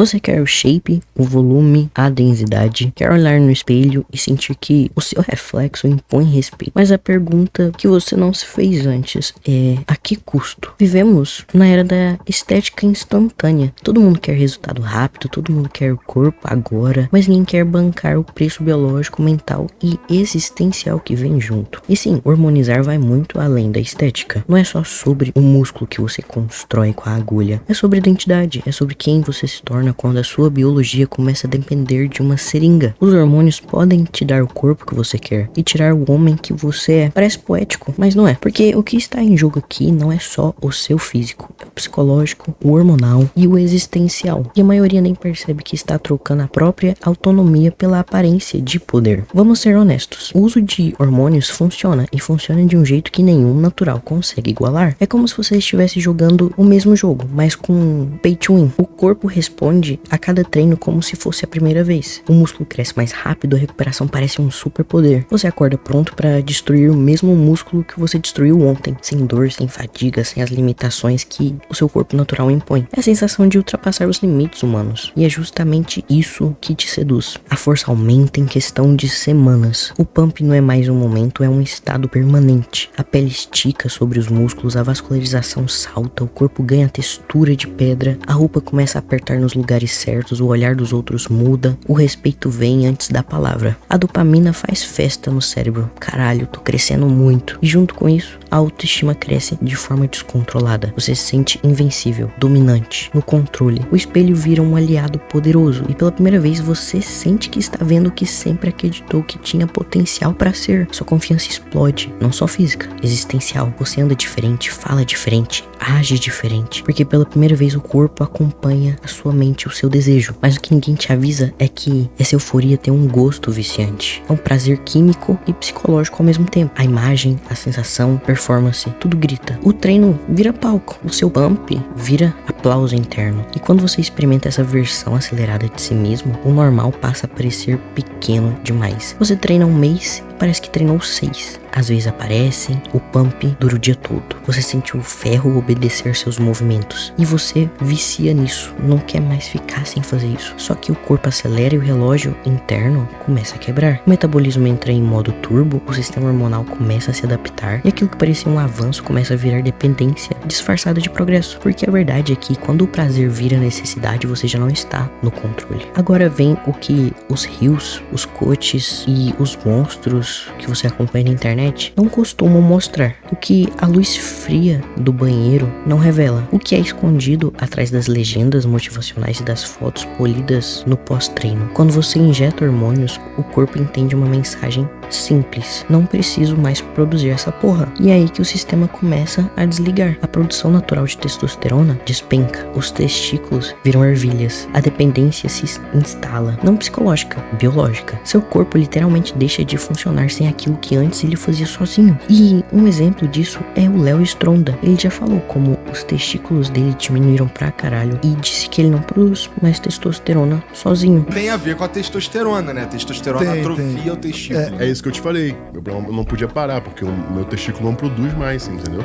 Você quer o shape, o volume, a densidade, quer olhar no espelho e sentir que o seu reflexo impõe respeito. Mas a pergunta que você não se fez antes é: a que custo? Vivemos na era da estética instantânea. Todo mundo quer resultado rápido, todo mundo quer o corpo agora, mas ninguém quer bancar o preço biológico, mental e existencial que vem junto. E sim, hormonizar vai muito além da estética. Não é só sobre o músculo que você constrói com a agulha, é sobre identidade, é sobre quem você se torna quando a sua biologia começa a depender de uma seringa. Os hormônios podem te dar o corpo que você quer e tirar o homem que você é. Parece poético, mas não é, porque o que está em jogo aqui não é só o seu físico, é o psicológico, o hormonal e o existencial. E a maioria nem percebe que está trocando a própria autonomia pela aparência de poder. Vamos ser honestos, o uso de hormônios funciona, e funciona de um jeito que nenhum natural consegue igualar. É como se você estivesse jogando o mesmo jogo, mas com pay to win. O corpo responde a cada treino como se fosse a primeira vez. O músculo cresce mais rápido, a recuperação parece um superpoder. Você acorda pronto para destruir o mesmo músculo que você destruiu ontem, sem dor, sem fadiga, sem as limitações que o seu corpo natural impõe. É a sensação de ultrapassar os limites humanos, e é justamente isso que te seduz. A força aumenta em questão de semanas. O pump não é mais um momento, é um estado permanente. A pele estica sobre os músculos, a vascularização salta, o corpo ganha textura de pedra, a roupa começa a apertar nos lugares certos, o olhar dos outros muda, o respeito vem antes da palavra. A dopamina faz festa no cérebro. Caralho, tô crescendo muito. E junto com isso, a autoestima cresce de forma descontrolada. Você se sente invencível, dominante, no controle. O espelho vira um aliado poderoso e pela primeira vez você sente que está vendo o que sempre acreditou que tinha potencial para ser. Sua confiança explode, não só física, existencial. Você anda diferente, fala diferente, age diferente, porque pela primeira vez o corpo acompanha a sua mente, o seu desejo. Mas o que ninguém te avisa é que essa euforia tem um gosto viciante. É um prazer químico e psicológico ao mesmo tempo. A imagem, a sensação, performance, tudo grita. O treino vira palco, o seu pump vira aplauso interno. E quando você experimenta essa versão acelerada de si mesmo, o normal passa a parecer pequeno demais. Você treina um mês e parece que treinou 6. Às vezes aparecem, o pump dura o dia todo. Você sente o ferro obedecer seus movimentos. E você vicia nisso, não quer mais ficar sem fazer isso. Só que o corpo acelera e o relógio interno começa a quebrar. O metabolismo entra em modo turbo, o sistema hormonal começa a se adaptar. E aquilo que parecia um avanço começa a virar dependência disfarçada de progresso. Porque a verdade é que quando o prazer vira necessidade, você já não está no controle. Agora vem o que os rios, os coaches e os monstros que você acompanha na internet não costumam mostrar. O que a luz fria do banheiro não revela. O que é escondido atrás das legendas motivacionais e das fotos polidas no pós-treino. Quando você injeta hormônios, o corpo entende uma mensagem simples: não preciso mais produzir essa porra. E é aí que o sistema começa a desligar. A produção natural de testosterona despenca. Os testículos viram ervilhas. A dependência se instala. Não psicológica, biológica. Seu corpo literalmente deixa de funcionar sem aquilo que antes ele fazia sozinho. E um exemplo disso é o Léo Stronda. Ele já falou como os testículos dele diminuíram pra caralho e disse que ele não produz mais testosterona sozinho. Tem a ver com a testosterona, né? A testosterona atrofia o testículo. É isso que eu te falei. Eu não podia parar, porque o meu testículo não produz mais, entendeu?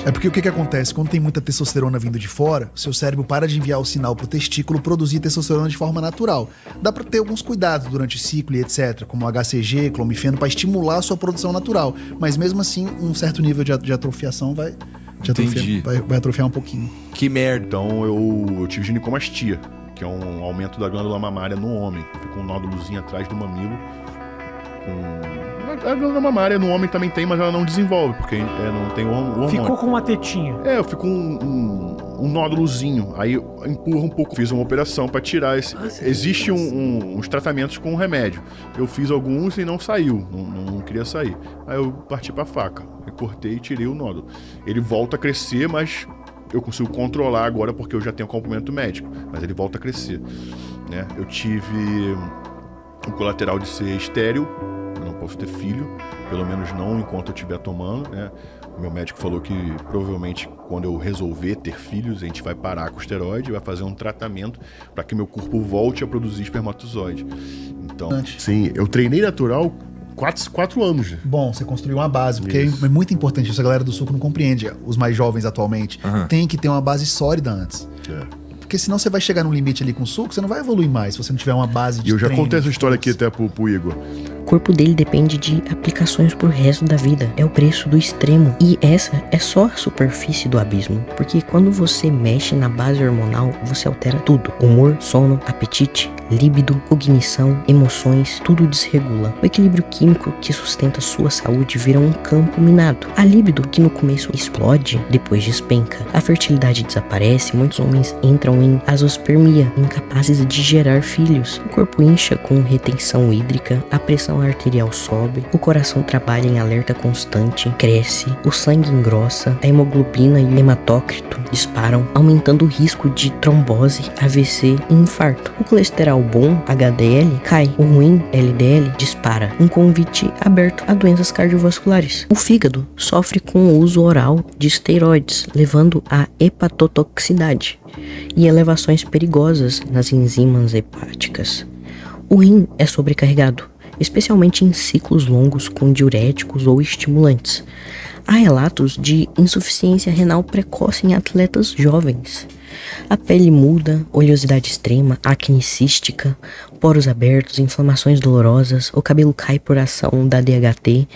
É porque o que acontece? Quando tem muita testosterona vindo de fora, seu cérebro para de enviar o sinal pro testículo produzir testosterona de forma natural. Dá pra ter alguns cuidados durante o ciclo e etc, como HCG, clomifeno, pra estimular a sua produção natural. Mas mesmo assim, um certo nível de atrofiação vai atrofiar um pouquinho. Que merda. Então eu tive ginecomastia, que é um aumento da glândula mamária no homem. Fica um nódulozinho atrás do mamilo. A glândula mamária no homem também tem, mas ela não desenvolve, porque não tem o hormônio. Ficou com uma tetinha. Eu fico um nódulozinho. Aí eu empurro um pouco. Fiz uma operação pra tirar esse. Existe uns tratamentos com remédio. Eu fiz alguns e não saiu. Não queria sair. Aí eu parti pra faca. Eu cortei e tirei o nódulo. Ele volta a crescer, mas eu consigo controlar agora porque eu já tenho acompanhamento médico. Mas ele volta a crescer, né? Eu tive o colateral de ser estéril. Eu não posso ter filho, pelo menos não enquanto eu estiver tomando, né? O meu médico falou que provavelmente quando eu resolver ter filhos, a gente vai parar com o esteroide e vai fazer um tratamento para que meu corpo volte a produzir espermatozoide. Então, sim, eu treinei natural 4 anos. Bom, você construiu uma base, porque é muito importante isso. A galera do suco não compreende. Os mais jovens atualmente tem que ter uma base sólida antes. Porque senão você vai chegar num limite ali com o suco, você não vai evoluir mais se você não tiver uma base de E eu já treino, contei essa de história aqui força. até pro Igor. O corpo dele depende de aplicações pro resto da vida. É o preço do extremo. E essa é só a superfície do abismo. Porque quando você mexe na base hormonal, você altera tudo. Humor, sono, apetite, líbido, cognição, emoções, tudo desregula. O equilíbrio químico que sustenta sua saúde vira um campo minado. A líbido, que no começo explode, depois despenca. A fertilidade desaparece, muitos homens entram em azospermia, incapazes de gerar filhos. O corpo incha com retenção hídrica, a pressão arterial sobe, o coração trabalha em alerta constante, cresce, o sangue engrossa, a hemoglobina e o hematócrito disparam, aumentando o risco de trombose, AVC e infarto. O colesterol bom, HDL, cai, o ruim, LDL, dispara. Um convite aberto a doenças cardiovasculares. O fígado sofre com o uso oral de esteroides, levando à hepatotoxicidade e elevações perigosas nas enzimas hepáticas. O rim é sobrecarregado, especialmente em ciclos longos com diuréticos ou estimulantes. Há relatos de insuficiência renal precoce em atletas jovens. A pele muda, oleosidade extrema, acne cística, poros abertos, inflamações dolorosas, o cabelo cai por ação da DHT,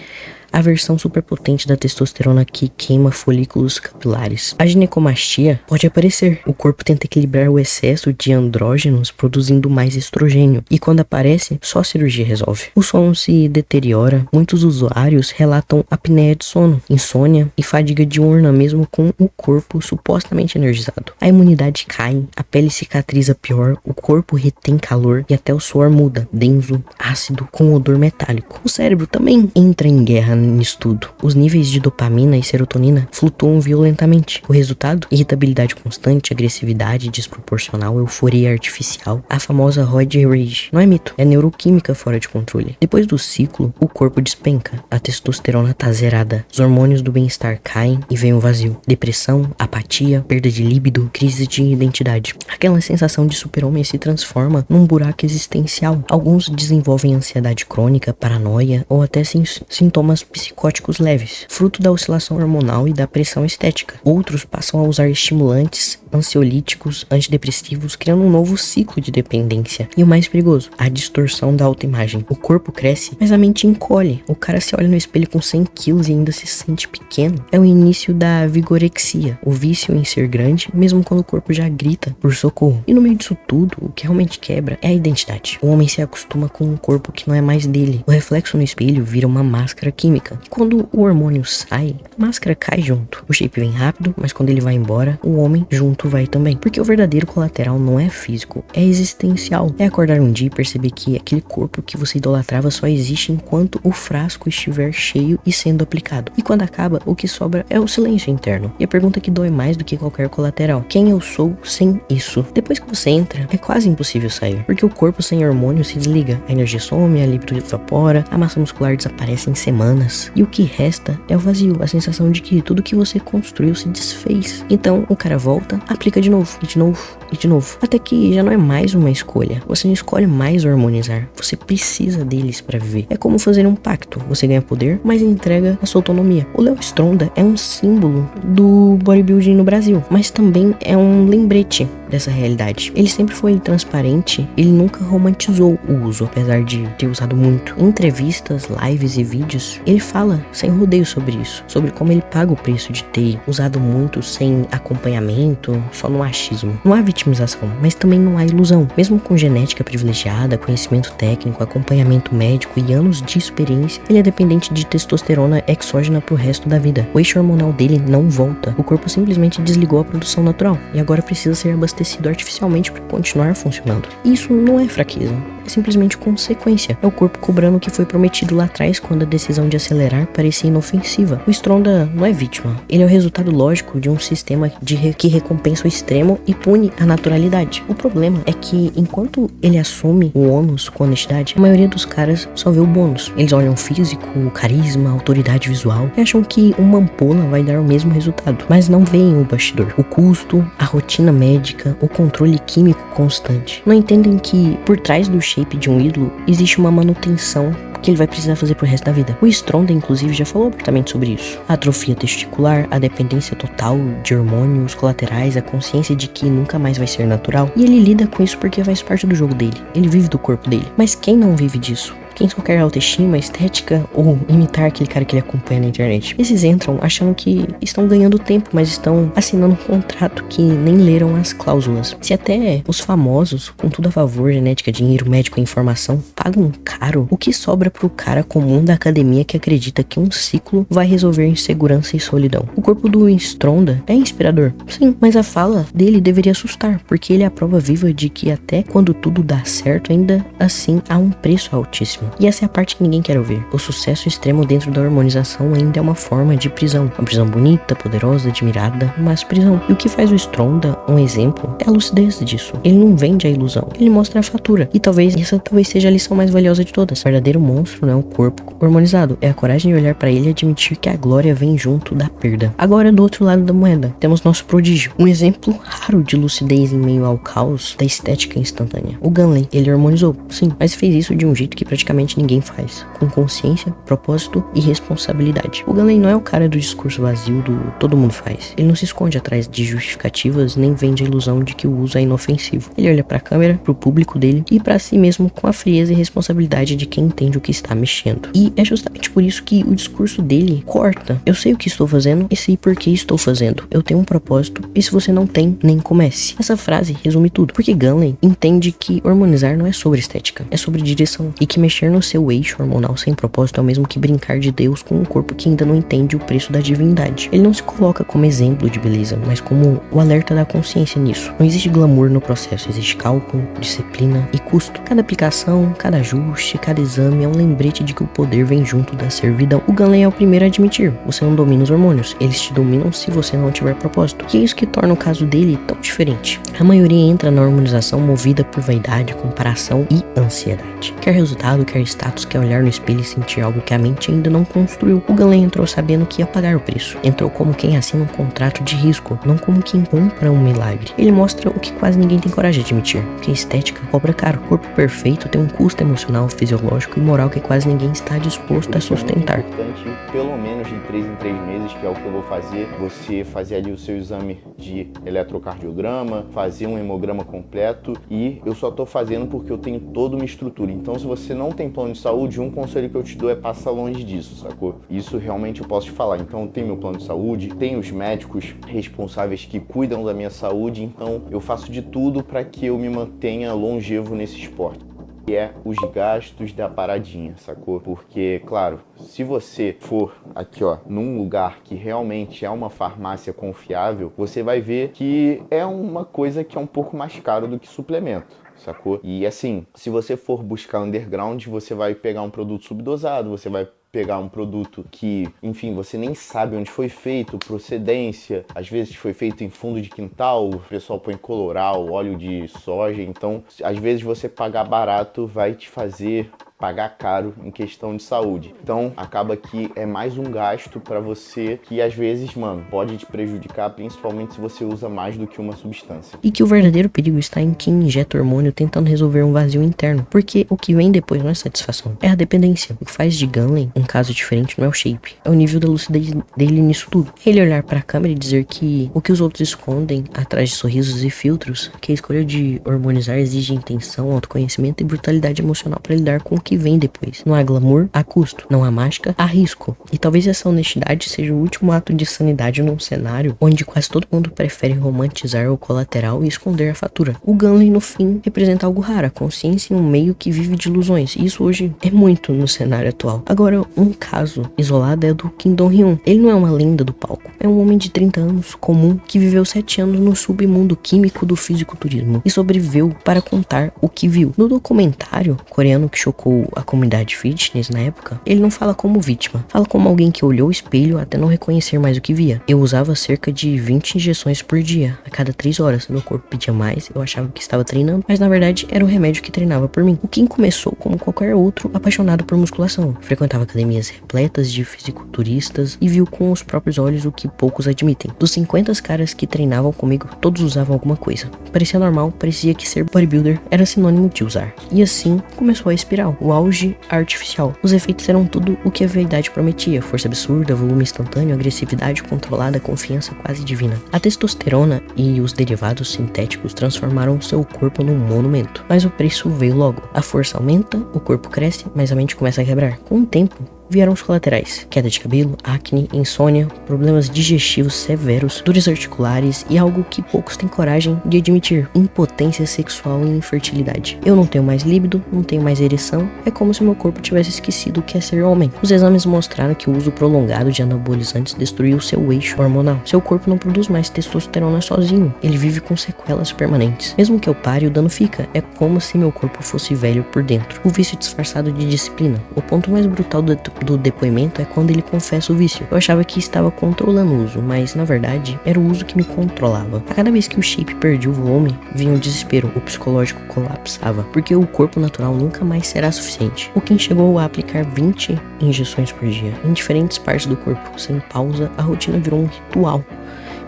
a versão superpotente da testosterona que queima folículos capilares. A ginecomastia pode aparecer. O corpo tenta equilibrar o excesso de andrógenos produzindo mais estrogênio, e quando aparece, só a cirurgia resolve. O sono se deteriora, muitos usuários relatam apneia de sono, insônia e fadiga diurna mesmo com o corpo supostamente energizado. A imunidade cai, a pele cicatriza pior, o corpo retém calor e até o suor muda, denso, ácido, com odor metálico. O cérebro também entra em guerra nisso tudo. Os níveis de dopamina e serotonina flutuam violentamente. O resultado? Irritabilidade constante, agressividade desproporcional, euforia artificial, a famosa roid rage. Não é mito, é neuroquímica fora de controle. Depois do ciclo, o corpo despenca, a testosterona tá zerada, os hormônios do bem-estar caem e vem o vazio. Depressão, apatia, perda de líbido, crise de identidade. Aquela sensação de super-homem se transforma num buraco existencial. Alguns desenvolvem ansiedade crônica, paranoia ou até sintomas psicóticos leves, fruto da oscilação hormonal e da pressão estética. Outros passam a usar estimulantes, ansiolíticos, antidepressivos, criando um novo ciclo de dependência. E o mais perigoso, a distorção da autoimagem. O corpo cresce, mas a mente encolhe. O cara se olha no espelho com 100 quilos e ainda se sente pequeno. É o início da vigorexia, o vício em ser grande, mesmo quando o corpo já grita por socorro. E no meio disso tudo, o que realmente quebra é a identidade. O homem se acostuma com um corpo que não é mais dele. O reflexo no espelho vira uma máscara química. E quando o hormônio sai, a máscara cai junto. O shape vem rápido, mas quando ele vai embora, o homem junto vai também. Porque o verdadeiro colateral não é físico, é existencial. É acordar um dia e perceber que aquele corpo que você idolatrava só existe enquanto o frasco estiver cheio e sendo aplicado. E quando acaba, o que sobra é o silêncio interno. E a pergunta que dói mais do que qualquer colateral: quem eu sou sem isso? Depois que você entra, é quase impossível sair. Porque o corpo sem hormônio se desliga, a energia some, a libido evapora, a massa muscular desaparece em semanas. E o que resta é o vazio, a sensação de que tudo que você construiu se desfez. Então o cara volta, aplica de novo, e de novo, e de novo. Até que já não é mais uma escolha. Você não escolhe mais hormonizar. Você precisa deles pra viver. É como fazer um pacto. Você ganha poder, mas entrega a sua autonomia. O Léo Stronda é um símbolo do bodybuilding no Brasil, mas também é um lembrete dessa realidade. Ele sempre foi transparente, ele nunca romantizou o uso, apesar de ter usado muito. Em entrevistas, lives e vídeos, ele fala sem rodeio sobre isso, sobre como ele paga o preço de ter usado muito sem acompanhamento, só no achismo. Não há vitimização, mas também não há ilusão. Mesmo com genética privilegiada, conhecimento técnico, acompanhamento médico e anos de experiência, ele é dependente de testosterona exógena pro resto da vida. O eixo hormonal dele não volta. O corpo simplesmente desligou a produção natural e agora precisa ser abastecido artificialmente para continuar funcionando. Isso não é fraqueza, é simplesmente consequência. É o corpo cobrando o que foi prometido lá atrás quando a decisão de acelerar parecia inofensiva. O Stronda não é vítima, ele é o resultado lógico de um sistema que recompensa o extremo e pune a naturalidade. O problema é que enquanto ele assume o ônus com honestidade, a maioria dos caras só vê o bônus. Eles olham o físico, o carisma, a autoridade visual e acham que uma ampola vai dar o mesmo resultado, mas não veem o bastidor, o custo, a rotina médica, o controle químico constante. Não entendem que por trás do shape de um ídolo existe uma manutenção que ele vai precisar fazer pro resto da vida. O Stronda, inclusive, já falou abertamente sobre isso. A atrofia testicular, a dependência total de hormônios colaterais, a consciência de que nunca mais vai ser natural. E ele lida com isso porque faz parte do jogo dele. Ele vive do corpo dele. Mas quem não vive disso? Quem só quer autoestima, estética ou imitar aquele cara que ele acompanha na internet. Esses entram achando que estão ganhando tempo, mas estão assinando um contrato que nem leram as cláusulas. Se até os famosos, com tudo a favor, genética, dinheiro, médico e informação, pagam caro, o que sobra pro cara comum da academia que acredita que um ciclo vai resolver insegurança e solidão? O corpo do Stronda é inspirador, sim, mas a fala dele deveria assustar, porque ele é a prova viva de que até quando tudo dá certo, ainda assim há um preço altíssimo. E essa é a parte que ninguém quer ouvir. O sucesso extremo dentro da hormonização ainda é uma forma de prisão. Uma prisão bonita, poderosa, admirada, mas prisão. E o que faz o Stronda um exemplo é a lucidez disso. Ele não vende a ilusão, ele mostra a fatura. E essa seja a lição mais valiosa de todas. O verdadeiro monstro não é o corpo hormonizado, é a coragem de olhar para ele e admitir que a glória vem junto da perda. Agora, do outro lado da moeda, temos nosso prodígio. Um exemplo raro de lucidez em meio ao caos da estética instantânea. O Gunley, ele hormonizou, sim, mas fez isso de um jeito que praticamente ninguém faz, com consciência, propósito e responsabilidade. O Gunley não é o cara do discurso vazio do todo mundo faz. Ele não se esconde atrás de justificativas, nem vende a ilusão de que o uso é inofensivo. Ele olha pra câmera, pro público dele e pra si mesmo com a frieza e responsabilidade de quem entende o que está mexendo. E é justamente por isso que o discurso dele corta. Eu sei o que estou fazendo e sei por que estou fazendo. Eu tenho um propósito e se você não tem, nem comece. Essa frase resume tudo, porque Gunley entende que hormonizar não é sobre estética, é sobre direção e que mexer no seu eixo hormonal sem propósito é o mesmo que brincar de Deus com um corpo que ainda não entende o preço da divindade. Ele não se coloca como exemplo de beleza, mas como o alerta da consciência nisso. Não existe glamour no processo, existe cálculo, disciplina e custo. Cada aplicação, cada ajuste, cada exame é um lembrete de que o poder vem junto da servidão. O Gunley é o primeiro a admitir, você não domina os hormônios, eles te dominam se você não tiver propósito. E é isso que torna o caso dele tão diferente. A maioria entra na hormonização movida por vaidade, comparação e ansiedade. Quer resultado, quer status, quer olhar no espelho e sentir algo que a mente ainda não construiu. O Gunley entrou sabendo que ia pagar o preço. Entrou como quem assina um contrato de risco, não como quem compra um milagre. Ele mostra o que quase ninguém tem coragem de admitir, que a estética cobra caro. O corpo perfeito tem um custo emocional, fisiológico e moral que quase ninguém está disposto a sustentar. É importante, pelo menos de 3 em 3 meses, que é o que eu vou fazer, você fazer ali o seu exame de eletrocardiograma, fazer um hemograma completo, e eu só tô fazendo porque eu tenho toda uma estrutura. Então, se você não tem plano de saúde, um conselho que eu te dou é passar longe disso, sacou? Isso realmente eu posso te falar. Então, eu tenho meu plano de saúde, tenho os médicos responsáveis que cuidam da minha saúde, então eu faço de tudo para que eu me mantenha longevo nesse esporte. Que é os gastos da paradinha, sacou? Porque, claro, se você for aqui, ó, num lugar que realmente é uma farmácia confiável, você vai ver que é uma coisa que é um pouco mais caro do que suplemento, sacou? E assim, se você for buscar underground, você vai pegar um produto subdosado, você vai pegar um produto que, enfim, você nem sabe onde foi feito, procedência, às vezes foi feito em fundo de quintal, o pessoal põe coloral, óleo de soja, então às vezes você pagar barato vai te fazer pagar caro em questão de saúde. Então acaba que é mais um gasto para você que às vezes, mano, pode te prejudicar, principalmente se você usa mais do que uma substância. E que o verdadeiro perigo está em quem injeta hormônio tentando resolver um vazio interno, porque o que vem depois não é satisfação, é a dependência. O que faz de Gunley um caso diferente não é o shape, é o nível da lucidez dele nisso tudo. É ele olhar para a câmera e dizer que o que os outros escondem atrás de sorrisos e filtros, que a escolha de hormonizar exige intenção, autoconhecimento e brutalidade emocional para lidar com o que vem depois. Não há glamour, há custo. Não há mágica, há risco. E talvez essa honestidade seja o último ato de sanidade num cenário onde quase todo mundo prefere romantizar o colateral e esconder a fatura. O Gunley, no fim, representa algo raro, a consciência em um meio que vive de ilusões. E isso hoje é muito no cenário atual. Agora, um caso isolado é do Kim Dong-hyun. Ele não é uma lenda do palco. É um homem de 30 anos, comum, que viveu 7 anos no submundo químico do fisiculturismo e sobreviveu para contar o que viu. No documentário coreano que chocou a comunidade fitness na época, ele não fala como vítima, fala como alguém que olhou o espelho até não reconhecer mais o que via. Eu usava cerca de 20 injeções por dia, a cada 3 horas. Meu corpo pedia mais, eu achava que estava treinando, mas na verdade era o remédio que treinava por mim. O Kim começou como qualquer outro apaixonado por musculação, frequentava academias repletas de fisiculturistas e viu com os próprios olhos o que poucos admitem. Dos 50 caras que treinavam comigo, todos usavam alguma coisa. Parecia normal, parecia que ser bodybuilder era sinônimo de usar. E assim começou a espiral. O o auge artificial. Os efeitos eram tudo o que a vaidade prometia: força absurda, volume instantâneo, agressividade controlada, confiança quase divina. A testosterona e os derivados sintéticos transformaram seu corpo num monumento. Mas o preço veio logo. A força aumenta, o corpo cresce, mas a mente começa a quebrar. Com o tempo, vieram os colaterais: queda de cabelo, acne, insônia, problemas digestivos severos, dores articulares e algo que poucos têm coragem de admitir: impotência sexual e infertilidade. Eu não tenho mais líbido, não tenho mais ereção, é como se meu corpo tivesse esquecido o que é ser homem. Os exames mostraram que o uso prolongado de anabolizantes destruiu seu eixo hormonal. Seu corpo não produz mais testosterona sozinho, ele vive com sequelas permanentes. Mesmo que eu pare, o dano fica. É como se meu corpo fosse velho por dentro. O vício disfarçado de disciplina. O ponto mais brutal do depoimento é quando ele confessa o vício. Eu achava que estava controlando o uso, mas na verdade era o uso que me controlava. A cada vez que o shape perdia o volume, vinha o desespero, o psicológico colapsava, porque o corpo natural nunca mais será suficiente. O Kim chegou a aplicar 20 injeções por dia, em diferentes partes do corpo, sem pausa. A rotina virou um ritual.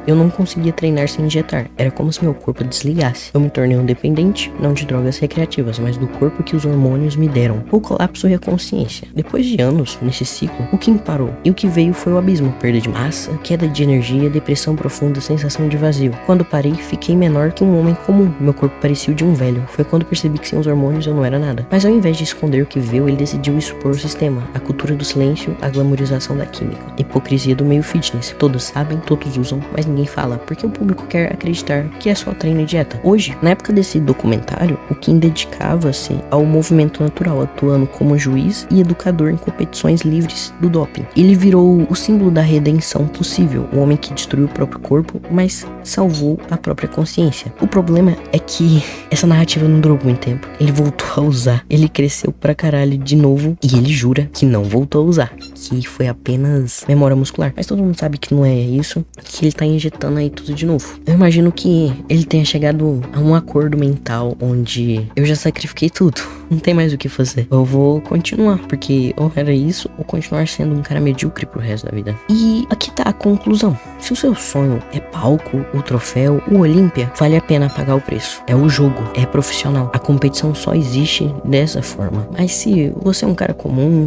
Eu não conseguia treinar sem injetar, era como se meu corpo desligasse. Eu me tornei um dependente, não de drogas recreativas, mas do corpo que os hormônios me deram. O colapso e a consciência. Depois de anos nesse ciclo, o Kim parou, e o que veio foi o abismo: perda de massa, queda de energia, depressão profunda, sensação de vazio. Quando parei, fiquei menor que um homem comum. Meu corpo parecia o de um velho. Foi quando percebi que sem os hormônios eu não era nada. Mas ao invés de esconder o que viu, ele decidiu expor o sistema: a cultura do silêncio, a glamorização da química, a hipocrisia do meio fitness. Todos sabem, todos usam, mas ninguém fala, porque o público quer acreditar que é só treino e dieta. Hoje, na época desse documentário, o Kim dedicava-se ao movimento natural, atuando como juiz e educador em competições livres do doping. Ele virou o símbolo da redenção possível, um homem que destruiu o próprio corpo, mas salvou a própria consciência. O problema é que essa narrativa não durou muito tempo. Ele voltou a usar, ele cresceu pra caralho de novo, e ele jura que não voltou a usar, que foi apenas memória muscular. Mas todo mundo sabe que não é isso, que ele tá injetando aí tudo de novo. Eu imagino que ele tenha chegado a um acordo mental onde eu já sacrifiquei tudo, não tem mais o que fazer. Eu vou continuar, porque ou era isso, ou continuar sendo um cara medíocre pro resto da vida. E aqui tá a conclusão: se o seu sonho é palco, o troféu, o Olímpia, vale a pena pagar o preço. É o jogo, é profissional. A competição só existe dessa forma. Mas se você é um cara comum,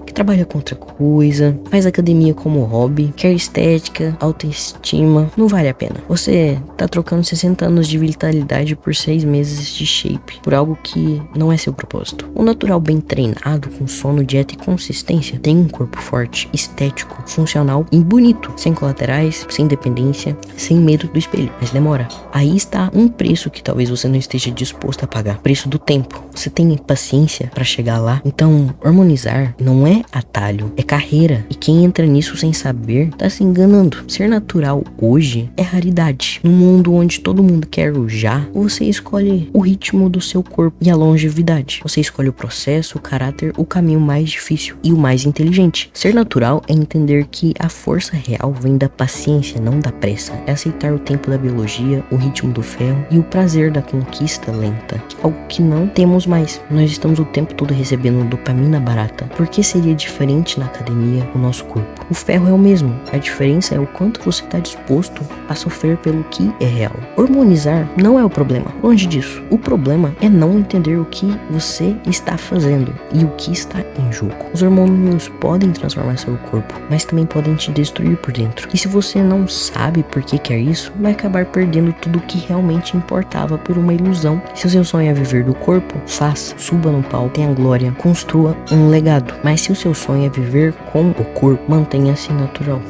que trabalha com outra coisa, faz academia como hobby, quer estética, autoestima, não vale a pena. Você tá trocando 60 anos de vitalidade por 6 meses de shape, por algo que não é seu propósito. O natural bem treinado, com sono, dieta e consistência, tem um corpo forte, estético, funcional e bonito, sem colaterais, sem dependência, sem medo do espelho. Mas demora. Aí está um preço que talvez você não esteja disposto a pagar: preço do tempo. Você tem paciência pra chegar lá? Então, hormonizar não é atalho, é carreira. E quem entra nisso sem saber tá se enganando. Ser natural hoje é raridade. Num mundo onde todo mundo quer o já, você escolhe o ritmo do seu corpo e a longevidade. Você escolhe o processo, o caráter, o caminho mais difícil e o mais inteligente. Ser natural é entender que a força real vem da paciência, não da pressa. É aceitar o tempo da biologia, o ritmo do ferro e o prazer da conquista lenta, que é algo que não temos mais. Nós estamos o tempo todo recebendo dopamina barata. Por que seria diferente na academia o nosso corpo? O ferro é o mesmo, a diferença é o quanto você está disposto a sofrer pelo que é real. Hormonizar não é o problema, longe disso. O problema é não entender o que você está fazendo e o que está em jogo. Os hormônios podem transformar seu corpo, mas também podem te destruir por dentro. E se você não sabe por que quer isso, vai acabar perdendo tudo o que realmente importava por uma ilusão. Se o seu sonho é viver do corpo, faça, suba no palco, tenha glória, construa um legado. Mas se o seu sonho é viver com o corpo, mantenha-se natural.